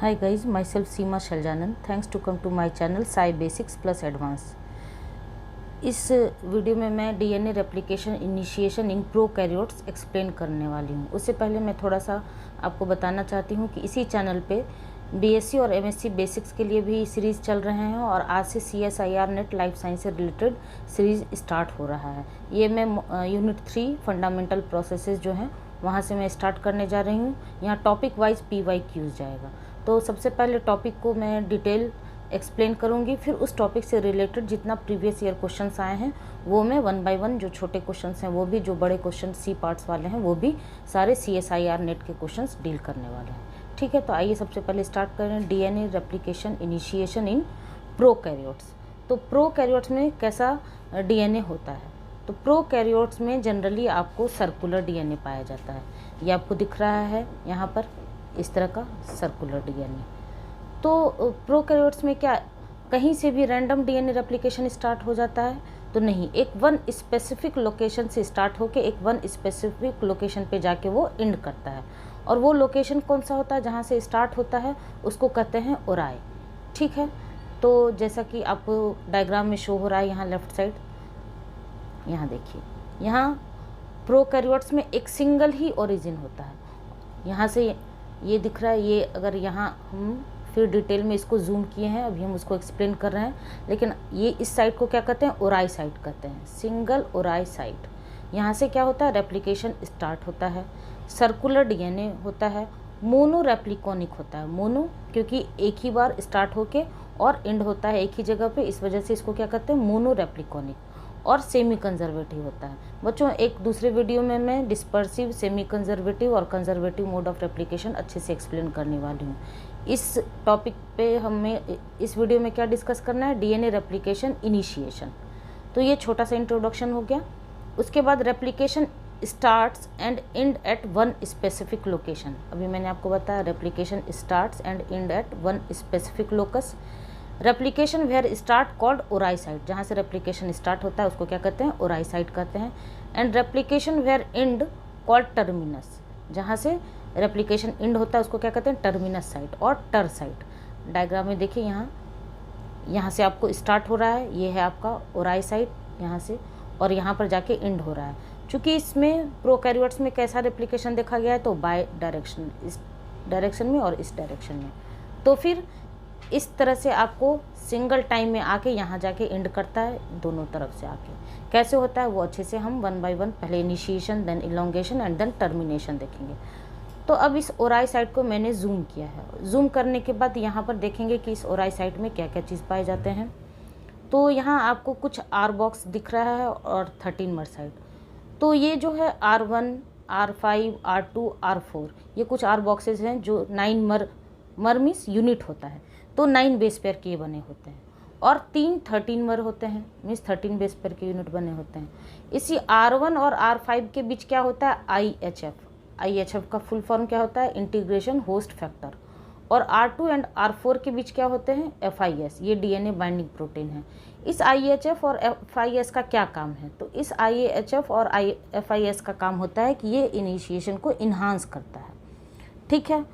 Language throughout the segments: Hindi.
Hi guys, myself Seema Shaljanan. Thanks to come to my channel Sai Basics plus Advance. इस वीडियो में मैं DNA replication initiation in prokaryotes explain करने वाली हूँ। उससे पहले मैं थोड़ा सा आपको बताना चाहती हूँ कि इसी चैनल पे बीएससी और एमएससी बेसिक्स के लिए भी सीरीज़ चल रहे हैं और आज से CSIR नेट लाइफ साइंस से रिलेटेड सीरीज़ स्टार्ट हो रहा है। ये मैं यूनिट 3 फंडामेंटल प्रोसेसेस जो हैं वहाँ से मैं स्टार्ट करने जा रही हूँ। यहाँ टॉपिक वाइज PYQs जाएगा। तो सबसे पहले टॉपिक को मैं डिटेल एक्सप्लेन करूँगी, फिर उस टॉपिक से रिलेटेड जितना प्रीवियस ईयर क्वेश्चंस आए हैं वो मैं 1 बाय 1 जो छोटे क्वेश्चंस हैं वो भी, जो बड़े क्वेश्चन C पार्ट्स वाले हैं वो भी सारे CSIR नेट के क्वेश्चंस डील करने वाले हैं। ठीक है, तो आइए सबसे पहले स्टार्ट करें DNA replication initiation in prokaryotes. तो प्रोकैरियोट्स में कैसा डीएनए होता है? तो प्रोकैरियोट्स में जनरली आपको सर्कुलर डीएनए पाया जाता है। ये आपको दिख रहा है यहाँ पर इस तरह का सर्कुलर डीएनए। तो प्रोकैरियोट्स में क्या कहीं से भी रैंडम डीएनए रेप्लिकेशन स्टार्ट हो जाता है? तो नहीं, एक वन स्पेसिफिक लोकेशन से स्टार्ट होकर एक वन स्पेसिफिक लोकेशन पे जाके वो एंड करता है। और वो लोकेशन कौन सा होता है जहाँ से स्टार्ट होता है? उसको कहते हैं ओराई। ठीक है, तो जैसा कि आपको डायग्राम में शो हो रहा है यहाँ लेफ्ट साइड, यहाँ देखिए, यहाँ प्रोकैरियोट्स में एक सिंगल ही ओरिजिन होता है। यहाँ से ये दिख रहा है, ये अगर यहाँ हम फिर डिटेल में इसको जूम किए हैं, अभी हम उसको एक्सप्लेन कर रहे हैं, लेकिन ये इस साइड को क्या कहते हैं? ओराई साइट कहते हैं, सिंगल ओराई साइट। यहाँ से क्या होता है? रेप्लिकेशन स्टार्ट होता है। सर्कुलर डीएनए होता है, मोनो रेप्लिकोनिक होता है। मोनो क्योंकि एक ही बार स्टार्ट होके और एंड होता है एक ही जगह पे, इस वजह से इसको क्या कहते हैं? मोनो रेप्लिकोनिक। और सेमी कंजर्वेटिव होता है। बच्चों, एक दूसरे वीडियो में मैं डिस्पर्सिव, सेमी कंजर्वेटिव और कंजर्वेटिव मोड ऑफ रेप्लिकेशन अच्छे से एक्सप्लेन करने वाली हूँ। इस टॉपिक पे हमें इस वीडियो में क्या डिस्कस करना है? DNA replication initiation. तो ये छोटा सा इंट्रोडक्शन हो गया। उसके बाद replication starts and and at one specific location. अभी मैंने आपको बताया replication starts and and at one specific locus. Replication where start called ori site, जहाँ से रेप्लिकेशन स्टार्ट होता है उसको क्या कहते हैं? ओराई साइट कहते हैं। And replication where and called terminus, जहाँ से रेप्लिकेशन एंड होता है उसको क्या कहते हैं? टर्मिनस साइट और टर साइट। डायग्राम में देखिए, यहाँ से आपको स्टार्ट हो रहा है, ये है आपका ओराई साइट यहाँ से, और यहाँ पर जाके एंड हो रहा है। चूँकि इसमें प्रोकैरियोट्स में कैसा रेप्लिकेशन देखा गया है? तो बाय डायरेक्शन, इस डायरेक्शन में और इस डायरेक्शन में। तो फिर इस तरह से आपको सिंगल टाइम में आके यहाँ जाके एंड करता है, दोनों तरफ से आके। कैसे होता है वो अच्छे से हम 1 बाय 1 पहले initiation, then elongation and then termination देखेंगे। तो अब इस ओराई साइट को मैंने जूम किया है। जूम करने के बाद यहाँ पर देखेंगे कि इस ओराई साइट में क्या क्या चीज़ पाए जाते हैं। तो यहाँ आपको कुछ R बॉक्स दिख रहा है और 13 मर साइट। तो ये जो है R1, R5, R2, R4, ये कुछ R बॉक्सेस हैं जो 9 मर मीन्स यूनिट होता है। तो 9 बेस पेयर के बने होते हैं, और 3 13 मर होते हैं, मीन्स 13 बेस पेयर के यूनिट बने होते हैं। इसी R1 और R5 के बीच क्या होता है? IHF। IHF का फुल फॉर्म क्या होता है? Integration host factor. और R2 एंड R4 के बीच क्या होते हैं? FIS। ये डीएनए बाइंडिंग प्रोटीन है। इस IHF और FIS का क्या काम है? तो इस IHF और FIS का काम होता है कि ये इनिशिएशन को इन्हांस करता है। ठीक है,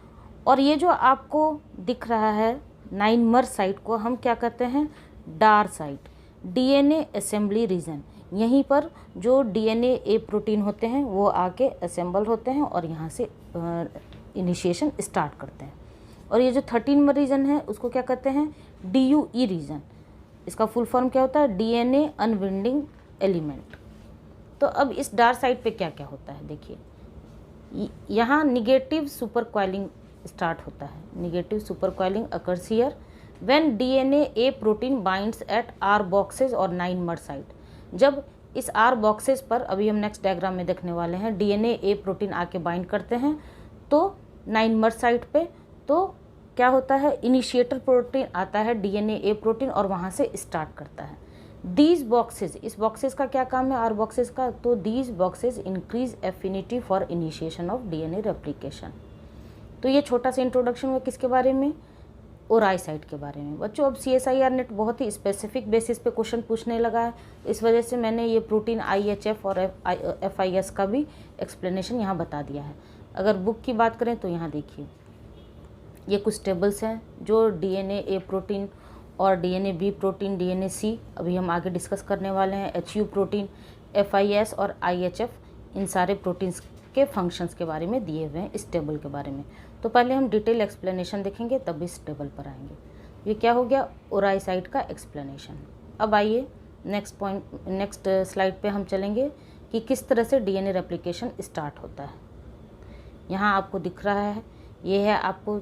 और ये जो आपको दिख रहा है 9 मर साइट को हम क्या कहते हैं? डार साइट, डीएनए असेंबली रीजन। यहीं पर जो डीएनए ए प्रोटीन होते हैं वो आके असेंबल होते हैं और यहाँ से इनिशिएशन स्टार्ट करते हैं। और ये जो 13 मर रीजन है उसको क्या कहते हैं? DUE region. इसका फुल फॉर्म क्या होता है? DNA unwinding element. तो अब इस डार साइट पे क्या क्या होता है देखिए, यहाँ निगेटिव सुपर क्वाइलिंग स्टार्ट होता है। Negative super coiling occurs here when DNA A protein binds at R boxes और 9 मर साइट। जब इस R बॉक्सेस पर, अभी हम नेक्स्ट डायग्राम में देखने वाले हैं, डीएनए ए प्रोटीन आके बाइंड करते हैं तो 9 मर साइट पे, तो क्या होता है? इनिशिएटर प्रोटीन आता है डीएनए ए प्रोटीन और वहाँ से स्टार्ट करता है। दीज बॉक्सेस, इस बॉक्सेस का क्या काम है? R बॉक्सेस का। तो these boxes increase affinity for initiation of DNA replication. तो ये छोटा सा इंट्रोडक्शन हुआ किसके बारे में? ओराई साइट के बारे में। बच्चों, अब CSIR नेट बहुत ही स्पेसिफिक बेसिस पे क्वेश्चन पूछने लगा है, इस वजह से मैंने ये प्रोटीन IHF और FIS का भी एक्सप्लेनेशन यहाँ बता दिया है। अगर बुक की बात करें तो यहाँ देखिए, ये कुछ टेबल्स हैं जो डीएनए ए प्रोटीन और डीएनए बी प्रोटीन, डीएनए सी अभी हम आगे डिस्कस करने वाले हैं, एचयू प्रोटीन, एफआईएस और आईएचएफ, इन सारे प्रोटीन्स के फंक्शंस के बारे में दिए हुए हैं इस टेबल के बारे में। तो पहले हम डिटेल एक्सप्लेनेशन देखेंगे तब इस टेबल पर आएंगे। ये क्या हो गया, ओराइसाइट का एक्सप्लेनेशन। अब आइए नेक्स्ट स्लाइड पे हम चलेंगे कि किस तरह से डीएनए रेप्लिकेशन स्टार्ट होता है। यहाँ आपको दिख रहा है, ये है आपको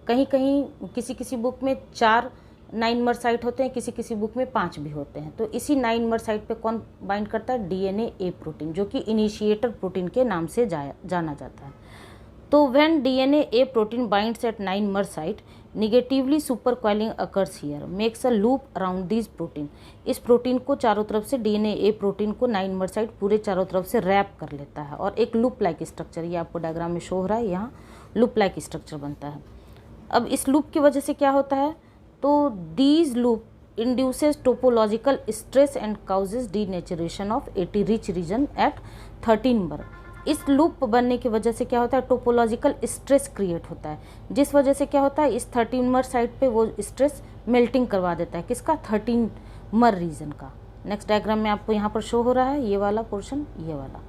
कहीं कहीं किसी बुक में 4 9 साइट होते हैं, किसी बुक में 5 भी होते हैं। तो इसी 9 साइट पे कौन बाइंड करता है, डीएनए ए प्रोटीन, जो कि इनिशिएटर प्रोटीन के नाम से जाना जाता है। तो when DNA A protein binds at 9 site, negatively super coiling occurs here, makes a loop around this protein. इस प्रोटीन को चारों तरफ से, डीएनए ए प्रोटीन को 9 साइट पूरे चारों तरफ से रैप कर लेता है और एक लूप लाइक स्ट्रक्चर, ये आपको डायग्राम में शो हो रहा है, यहाँ लूप लाइक स्ट्रक्चर बनता है। अब इस लूप की वजह से क्या होता है, तो these loop induces topological stress and causes denaturation of AT rich region at 13 number. इस लूप बनने की वजह से क्या होता है, टोपोलॉजिकल स्ट्रेस क्रिएट होता है, जिस वजह से क्या होता है, इस 13 नंबर साइड पे वो स्ट्रेस मेल्टिंग करवा देता है, किसका, 13 नंबर रीजन का। नेक्स्ट डायग्राम में आपको यहाँ पर शो हो रहा है, ये वाला पोर्शन, ये वाला।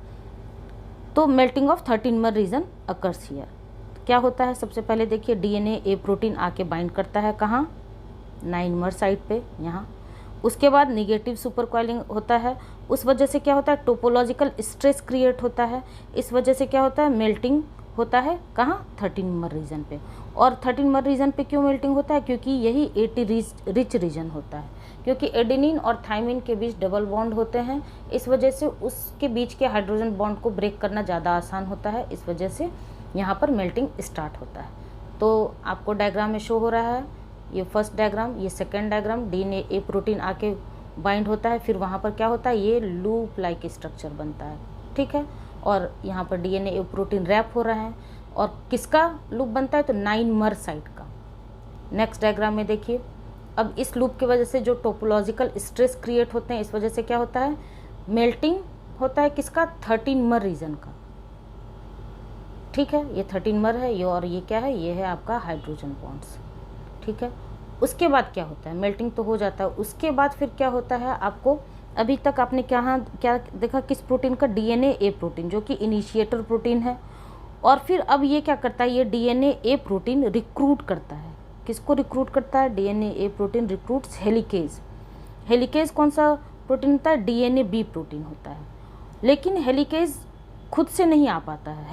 तो melting of 13 number region occurs here. क्या होता है, सबसे पहले देखिए डीएनए ए प्रोटीन आके बाइंड करता है कहाँ, 9 नंबर साइड पे, यहाँ। उसके बाद निगेटिव सुपर क्वाइलिंग होता है, उस वजह से क्या होता है, टोपोलॉजिकल स्ट्रेस क्रिएट होता है, इस वजह से क्या होता है, मेल्टिंग होता है कहाँ, 13 नंबर रीजन पे। और 13 नंबर रीजन पे क्यों मेल्टिंग होता है, क्योंकि यही 80 रिच रीजन होता है, क्योंकि एडेनिन और थायमिन के बीच डबल बॉन्ड होते हैं, इस वजह से उसके बीच के हाइड्रोजन बॉन्ड को ब्रेक करना ज़्यादा आसान होता है, इस वजह से यहाँ पर मेल्टिंग स्टार्ट होता है। तो आपको डायग्राम में शो हो रहा है, ये फर्स्ट डायग्राम, ये second diagram, DNA A protein आके बाइंड होता है, फिर वहाँ पर क्या होता है, ये लूप लाइक स्ट्रक्चर बनता है, ठीक है। और यहाँ पर डीएनए ए प्रोटीन रैप हो रहा है, और किसका लूप बनता है, तो 9 नंबर साइट का। नेक्स्ट डायग्राम में देखिए, अब इस लूप की वजह से जो टोपोलॉजिकल स्ट्रेस क्रिएट होते हैं, इस वजह से क्या होता है, मेल्टिंग होता है किसका, 13 नंबर रीजन का, ठीक है। ये 13 नंबर है ये, और ये क्या है, ये है आपका हाइड्रोजन बॉन्ड्स, ठीक है। उसके बाद क्या होता है, मेल्टिंग तो हो जाता है, उसके बाद फिर क्या होता है, आपको अभी तक आपने क्या देखा, किस प्रोटीन का, डीएनए ए प्रोटीन, जो कि इनिशिएटर प्रोटीन है। और फिर अब ये क्या करता है, ये डीएनए ए प्रोटीन रिक्रूट करता है, किसको रिक्रूट करता है, DNA A protein recruits helicase. Helicase कौन सा प्रोटीन होता है, डीएनए बी प्रोटीन होता है। लेकिन हेलिकेज खुद से नहीं आ पाता है,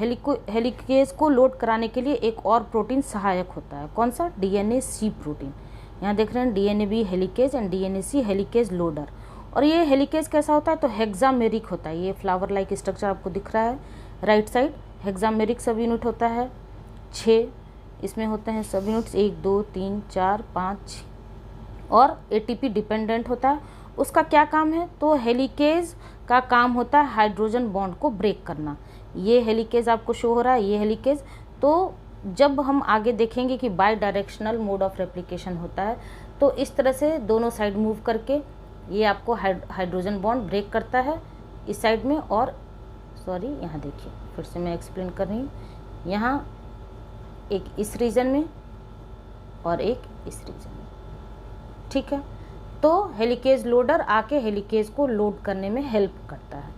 हेलिकेज को लोड कराने के लिए एक और प्रोटीन सहायक होता है, कौन सा, डीएनए सी प्रोटीन। यहाँ देख रहे हैं DNA B helicase and DNA C helicase loader. और ये हेलिकेज कैसा होता है, तो हेक्सामेरिक होता है, ये फ्लावर लाइक स्ट्रक्चर आपको दिख रहा है राइट साइड, हेक्सामेरिक सब यूनिट होता है, 6 इसमें होते हैं सब यूनिट्स, 1 2 3 4 5, और एटीपी डिपेंडेंट होता है। उसका क्या काम है, तो हेलिकेज का काम होता है हाइड्रोजन बॉन्ड को ब्रेक करना। ये हेलिकेज आपको शो हो रहा है, ये हेलिकेज। तो जब हम आगे देखेंगे कि by directional mode of replication होता है, तो इस तरह से दोनों साइड मूव करके ये आपको हाइड्रोजन बॉन्ड ब्रेक करता है इस साइड में। और सॉरी, यहाँ देखिए फिर से मैं एक्सप्लेन कर रही हूँ, यहाँ एक इस रीजन में और एक इस रीजन में, ठीक है। तो हेलिकेज लोडर आके हेलिकेज को लोड करने में हेल्प करता है।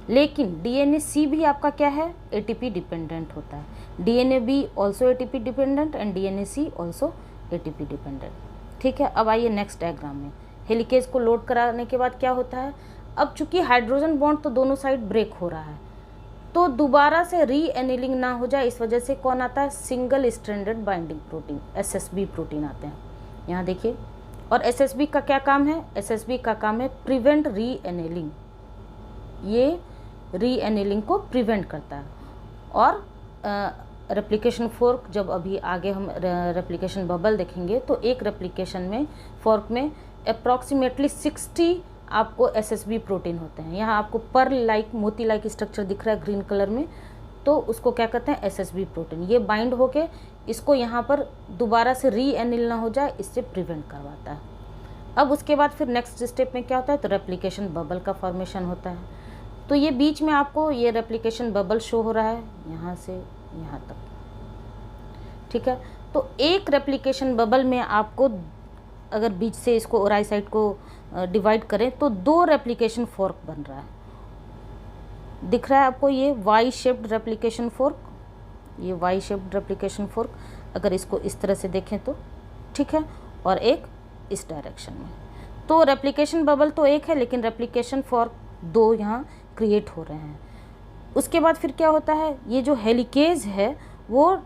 लेकिन डीएनए सी भी आपका क्या है, एटीपी डिपेंडेंट होता है। DNA B also ATP dependent and DNA C also ATP dependent, ठीक है। अब आइए नेक्स्ट डायग्राम में, हेलिकेज को लोड कराने के बाद क्या होता है, अब चूंकि हाइड्रोजन बॉन्ड तो दोनों साइड ब्रेक हो रहा है, तो दोबारा से री एनिलिंग ना हो जाए, इस वजह से कौन आता है, single stranded binding protein, SSB protein आते हैं, यहाँ देखिए। और एसएसबी का क्या काम है, एसएसबी का काम है प्रिवेंट री एनिलिंग, ये री एनिलिंग को प्रिवेंट करता है। और रेप्लिकेशन फोर्क, जब अभी आगे हम रेप्लिकेशन बबल देखेंगे, तो एक रेप्लिकेशन में फोर्क में अप्रॉक्सीमेटली 60 आपको एसएसबी प्रोटीन होते हैं। यहाँ आपको पर्ल लाइक, मोती लाइक स्ट्रक्चर दिख रहा है ग्रीन कलर में, तो उसको क्या कहते हैं, एसएसबी प्रोटीन। ये बाइंड होके इसको यहाँ पर दोबारा से री एनिल ना हो जाए, इससे प्रिवेंट करवाता है। अब उसके बाद फिर नेक्स्ट स्टेप में क्या होता है, तो रेप्लिकेशन बबल का फॉर्मेशन होता है। तो ये बीच में आपको ये रेप्लिकेशन बबल शो हो रहा है यहाँ से यहाँ तक, ठीक है। तो एक रेप्लिकेशन बबल में आपको अगर बीच से इसको ओराई साइड को डिवाइड करें तो 2 रेप्लिकेशन फोर्क बन रहा है। दिख रहा है आपको ये वाई शेप्ड रेप्लिकेशन फोर्क, ये वाई शेप्ड रेप्लिकेशन फोर्क अगर इसको इस तरह से देखें तो ठीक है, और एक इस डायरेक्शन में। तो रेप्लिकेशन बबल तो एक है लेकिन रेप्लिकेशन फोर्क 2 यहाँ क्रिएट हो रहे हैं। उसके बाद फिर क्या होता है, ये जो हेलिकेज है वो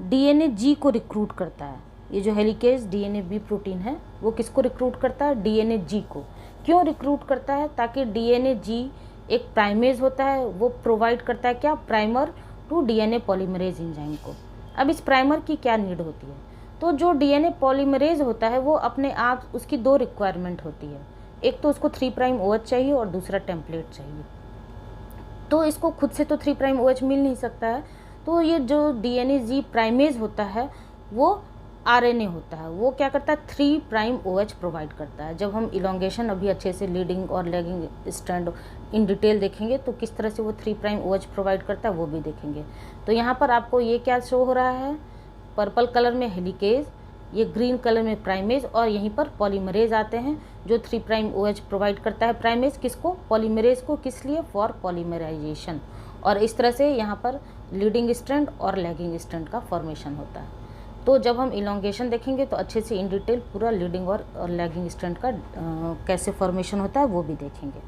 डीएनए जी को रिक्रूट करता है। ये जो हेलिकेज डीएनए बी प्रोटीन है वो किसको रिक्रूट करता है, डीएनए जी को। क्यों रिक्रूट करता है, ताकि डीएनए जी एक प्राइमेज होता है, वो प्रोवाइड करता है क्या, primer to DNA polymerase enzyme को। अब इस प्राइमर की क्या नीड होती है, तो जो डीएनए पॉलीमरेज होता है वो अपने आप उसकी 2 रिक्वायरमेंट होती है, एक तो उसको 3' OH चाहिए और दूसरा टेम्पलेट चाहिए। तो इसको खुद से तो 3' OH मिल नहीं सकता है, तो ये जो डीएनए जी प्राइमेज होता है वो आरएनए होता है, वो क्या करता है 3' OH प्रोवाइड करता है। जब हम इलोंगेशन अभी अच्छे से लीडिंग और लैगिंग स्ट्रैंड इन डिटेल देखेंगे तो किस तरह से वो 3' OH प्रोवाइड करता है वो भी देखेंगे। तो यहाँ पर आपको ये क्या शो हो रहा है, पर्पल कलर में हेलिकेज, ये ग्रीन कलर में प्राइमेज, और यहीं पर पॉलीमरेज आते हैं जो 3' OH प्रोवाइड करता है। प्राइमेज किसको, पॉलीमरेज को, किस लिए, फॉर पॉलीमराइजेशन। और इस तरह से यहाँ पर लीडिंग स्ट्रैंड और लैगिंग स्ट्रैंड का फॉर्मेशन होता है। तो जब हम इलोंगेशन देखेंगे तो अच्छे से इन डिटेल पूरा लीडिंग और लैगिंग स्ट्रैंड का कैसे फॉर्मेशन होता है वो भी देखेंगे।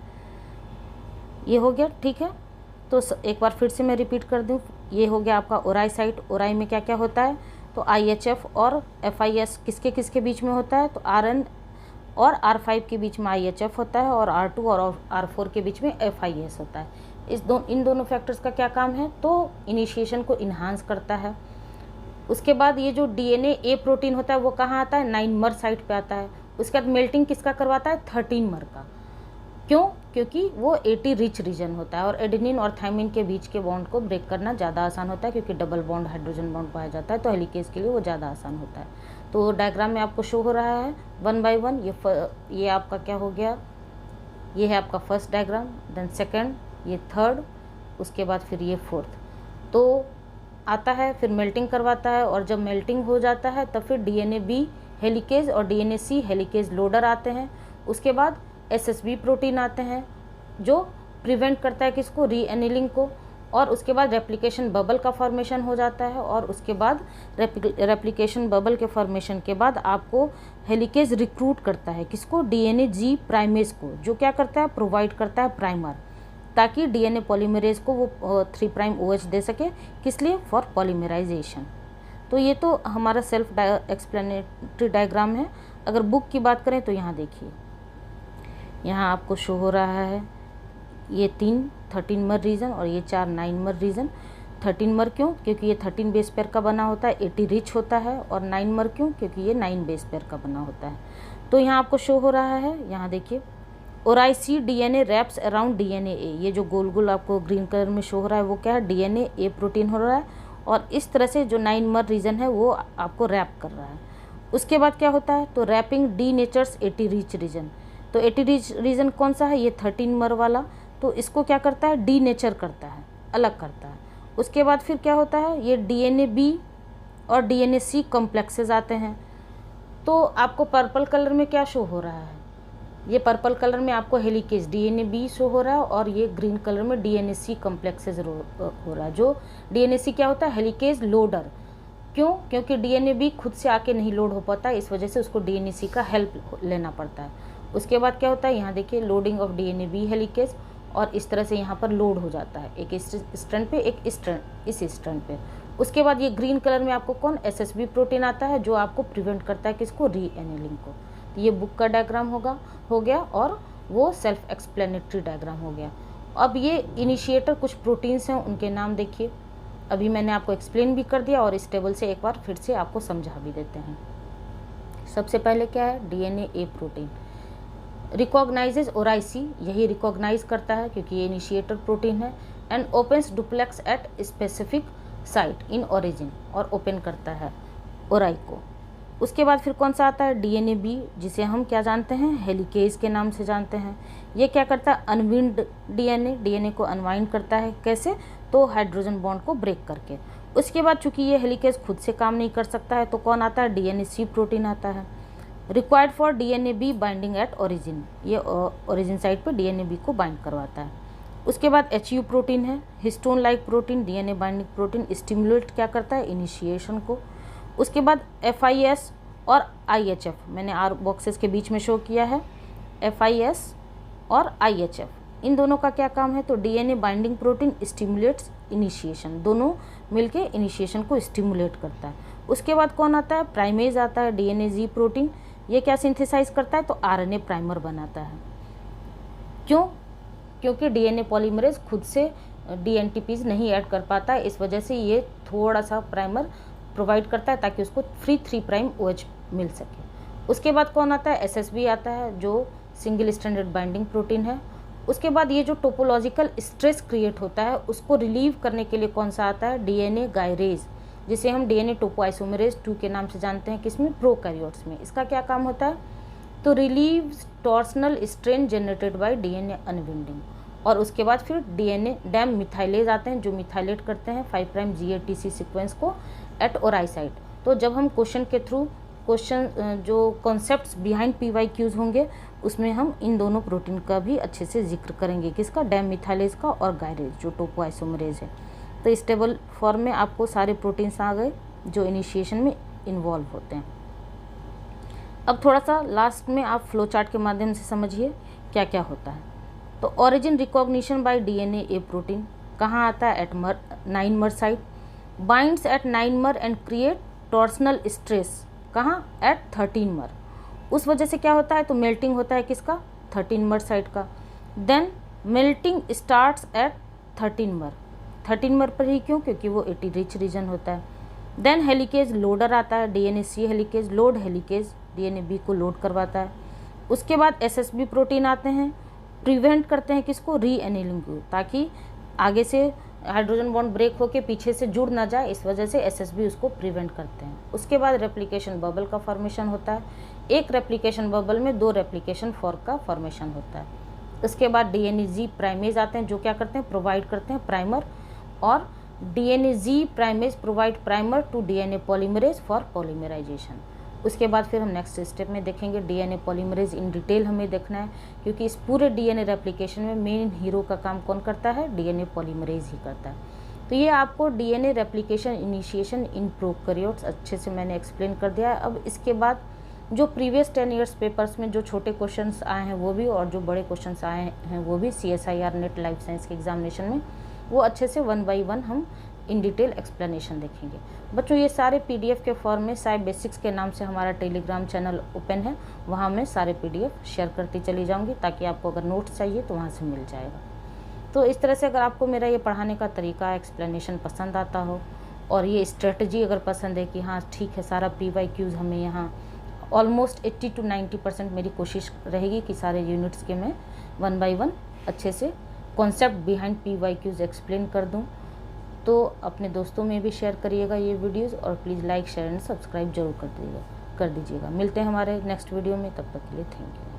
ये हो गया, ठीक है। तो एक बार फिर से मैं रिपीट कर दूं, ये हो गया आपका ओराई साइट। ओराई में क्या क्या होता है, तो IHF और FIS किसके किसके बीच में होता है, तो RN और R5 के बीच में IHF होता है और R2 और R4 के बीच में FIS होता है। इन दोनों फैक्टर्स का क्या काम है, तो इनिशिएशन को इन्हांस करता है। उसके बाद ये जो डीएनए ए प्रोटीन होता है वो कहाँ आता है, 9 साइट पे आता है। उसके बाद मेल्टिंग किसका करवाता है, 13 का। क्यों, क्योंकि वो 80 रिच रीजन होता है और एडेनिन और थायमिन के बीच के बॉन्ड को ब्रेक करना ज़्यादा आसान होता है, क्योंकि डबल बॉन्ड हाइड्रोजन बॉन्ड पाया जाता है, तो हेलिकेज के लिए वो ज़्यादा आसान होता है। तो डायग्राम में आपको शो हो रहा है 1 by 1। ये आपका क्या हो गया, ये है आपका फर्स्ट डायग्राम, देन सेकेंड, ये थर्ड, उसके बाद फिर ये फोर्थ। तो आता है, फिर मेल्टिंग करवाता है, और जब मेल्टिंग हो जाता है तब फिर डीएनए बी हेलिकेज और डीएनए सी हेलिकेज लोडर आते हैं। उसके बाद एसएसबी प्रोटीन आते हैं जो प्रिवेंट करता है किसको, रीएनिलिंग को। और उसके बाद रेप्लिकेशन बबल का फॉर्मेशन हो जाता है, और उसके बाद रेप्लिकेशन बबल के फॉर्मेशन के बाद आपको हेलिकेज रिक्रूट करता है किसको, डीएनए जी प्राइमेज को, जो क्या करता है, प्रोवाइड करता है प्राइमर, ताकि डीएनए पॉलीमरेज को वो 3' OH दे सके, किस लिए, फॉर पॉलीमराइजेशन। तो ये तो हमारा सेल्फ एक्सप्लेनेटरी डायग्राम है। अगर बुक की बात करें तो यहाँ देखिए, यहाँ आपको शो हो रहा है ये 3 13 रीजन और ये 4 9 रीजन। 13 क्यों, क्योंकि ये 13 बेस पेयर का बना होता है, 80 रिच होता है। और 9 क्यों, क्योंकि ये 9 बेस पेयर का बना होता है। तो यहाँ आपको शो हो रहा है, यहाँ देखिए, ओराई डीएनए रैप्स अराउंड डीएनए ए। ये जो गोल गोल आपको ग्रीन कलर में शो हो रहा है वो क्या है, डीएनए ए प्रोटीन हो रहा है, और इस तरह से जो 9 रीजन है वो आपको रैप कर रहा है। उसके बाद क्या होता है, तो wrapping denatures 80 rich region. तो 80 रिच रीजन कौन सा है, ये 13 वाला। तो इसको क्या करता है, डी नेचर करता है, अलग करता है। उसके बाद फिर क्या होता है, ये डीएनए बी और डीएनए सी कॉम्प्लेक्सेस आते हैं। तो आपको पर्पल कलर में क्या शो हो रहा है, ये पर्पल कलर में आपको हेलिकेज डीएनए बी शो हो रहा है, और ये ग्रीन कलर में डीएनए सी कॉम्प्लेक्सेस हो रहा है। जो डीएनए सी क्या होता है, हेलिकेज लोडर। क्यों, क्योंकि डीएनए बी खुद से आके नहीं लोड हो पाता, इस वजह से उसको डीएनए सी का हेल्प लेना पड़ता है। उसके बाद क्या होता है, यहाँ देखिए, loading of DNA B helicase, और इस तरह से यहाँ पर लोड हो जाता है, एक स्ट्रैंड पे, एक स्ट्रैंड इस स्ट्रैंड पे। उसके बाद ये ग्रीन कलर में आपको कौन, एसएसबी प्रोटीन आता है, जो आपको प्रिवेंट करता है किसको, रीएनिलिंग को। तो ये बुक का डायग्राम हो गया, और वो सेल्फ एक्सप्लेनेटरी डायग्राम हो गया। अब ये इनिशिएटर कुछ प्रोटीन्स हैं, उनके नाम देखिए। अभी मैंने आपको एक्सप्लेन भी कर दिया, और इस टेबल से एक बार फिर से आपको समझा भी देते हैं। सबसे पहले क्या है, डीएनए ए प्रोटीन रिकॉग्नाइजेज ओराई, यही रिकॉग्नाइज करता है क्योंकि ये इनिशिएटर प्रोटीन है, and opens duplex at specific site in origin, और ओपन करता है ओराई को। उसके बाद फिर कौन सा आता है, डीएनए बी, जिसे हम क्या जानते हैं, हेलिकेज के नाम से जानते हैं। ये क्या करता है, अनविंड डीएनए को अनवाइंड करता है, कैसे, तो हाइड्रोजन बॉन्ड को ब्रेक करके। उसके बाद चूंकि ये हेलिकेज खुद से काम नहीं कर सकता है तो कौन आता है, डीएनए सी प्रोटीन आता है, required for DNA B binding at origin, ये ओरिजिन साइट पर डीएनए बी को बाइंड करवाता है। उसके बाद एचयू प्रोटीन है, histone like protein, DNA binding protein, stimulate क्या करता है, इनिशिएशन को। उसके बाद एफआईएस और आईएचएफ, मैंने आर बॉक्सेस के बीच में शो किया है, एफआईएस और आईएचएफ, इन दोनों का क्या काम है, तो DNA binding protein stimulates initiation, दोनों मिलके इनिशिएशन को स्टिमुलेट करता है। उसके बाद कौन आता है, प्राइमेज आता है, डीएनए जी प्रोटीन, ये क्या सिंथेसाइज करता है, तो आरएनए प्राइमर बनाता है। क्यों, क्योंकि डीएनए पॉलीमरेज खुद से डीएनटीपीज नहीं ऐड कर पाता है, इस वजह से ये थोड़ा सा प्राइमर प्रोवाइड करता है ताकि उसको फ्री 3' OH मिल सके। उसके बाद कौन आता है, एसएसबी आता है, जो सिंगल स्ट्रैंडेड बाइंडिंग प्रोटीन है। उसके बाद ये जो टोपोलॉजिकल स्ट्रेस क्रिएट होता है उसको रिलीव करने के लिए कौन सा आता है, डीएनए गायरेज, जिसे हम डीएनए टोपोआइसोमेरेज 2 के नाम से जानते हैं, किसमें, प्रोकैरियोट्स में। इसका क्या काम होता है, तो relieve torsional strain generated by DNA unwinding. और उसके बाद फिर डीएनए डैम मिथाइलेज आते हैं जो मिथाइलेट करते हैं 5' GATC सीक्वेंस को एट ओराई साइट। तो जब हम क्वेश्चन के थ्रू क्वेश्चन जो कॉन्सेप्ट्स बिहाइंड PYQs होंगे उसमें हम इन दोनों प्रोटीन का भी अच्छे से जिक्र करेंगे, किसका, डैम मिथाइलेज का और गायरेज जो टोपोआइसोमरेज है। तो इस टेबल फॉर्म में आपको सारे प्रोटीन्स आ गए जो इनिशिएशन में इन्वॉल्व होते हैं। अब थोड़ा सा लास्ट में आप फ्लो चार्ट के माध्यम से समझिए क्या क्या होता है। तो origin recognition bye DNA A protein कहाँ आता है, एट 9 मर साइट, बाइंड्स एट 9 मर एंड क्रिएट टॉर्सनल स्ट्रेस, कहाँ, एट 13 मर। उस वजह से क्या होता है, तो मेल्टिंग होता है किसका, 13 मर साइट का। देन मेल्टिंग स्टार्ट्स एट 13 मर, 13 मर पर ही, क्यों, क्योंकि वो 80 रिच रीजन होता है। देन हेलिकेज लोडर आता है, DNA C helicase, load helicase DNA B को लोड करवाता है। उसके बाद एसएसबी प्रोटीन आते हैं, प्रिवेंट करते हैं किसको, री एनिलिंग को, ताकि आगे से हाइड्रोजन बॉन्ड ब्रेक होके पीछे से जुड़ ना जाए, इस वजह से एसएसबी उसको प्रिवेंट करते हैं। उसके बाद रेप्लिकेशन बबल का फॉर्मेशन होता है, एक रेप्लिकेशन बबल में 2 रेप्लिकेशन फॉर्क का फॉर्मेशन होता है। उसके बाद डीएनए जी प्राइमेज आते हैं जो क्या करते हैं, प्रोवाइड करते हैं प्राइमर, और DNA G primase provide primer to DNA polymerase for polymerization. उसके बाद फिर हम नेक्स्ट स्टेप में देखेंगे डीएनए पॉलीमरेज इन डिटेल हमें देखना है, क्योंकि इस पूरे डीएनए रेप्लिकेशन में मेन हीरो का काम कौन करता है, डीएनए पॉलीमरेज ही करता है। तो ये आपको DNA replication initiation in prokaryotes अच्छे से मैंने एक्सप्लेन कर दिया है। अब इसके बाद जो प्रीवियस 10 ईयर्स पेपर्स में जो छोटे क्वेश्चंस आए हैं वो भी, और जो बड़े क्वेश्चंस आए हैं वो भी CSIR नेट लाइफ साइंस के एग्जामिनेशन में, वो अच्छे से 1 by 1 हम इन डिटेल एक्सप्लेनेशन देखेंगे। बच्चों ये सारे PDF के फॉर्म में साई बेसिक्स के नाम से हमारा टेलीग्राम चैनल ओपन है, वहाँ मैं सारे PDF शेयर करती चली जाऊँगी ताकि आपको अगर नोट्स चाहिए तो वहाँ से मिल जाएगा। तो इस तरह से अगर आपको मेरा ये पढ़ाने का तरीका एक्सप्लेनेशन पसंद आता हो, और ये स्ट्रेटजी अगर पसंद है कि हाँ ठीक है सारा PYQs हमें यहाँ ऑलमोस्ट 80 to 90% मेरी कोशिश रहेगी कि सारे यूनिट्स के मैं 1 by 1 अच्छे से कॉन्सेप्ट बिहाइंड PYQs एक्सप्लेन कर दूँ। तो अपने दोस्तों में भी शेयर करिएगा ये वीडियोस, और please like share and subscribe जरूर कर दीजिएगा। मिलते हैं हमारे नेक्स्ट वीडियो में, तब तक के लिए थैंक यू।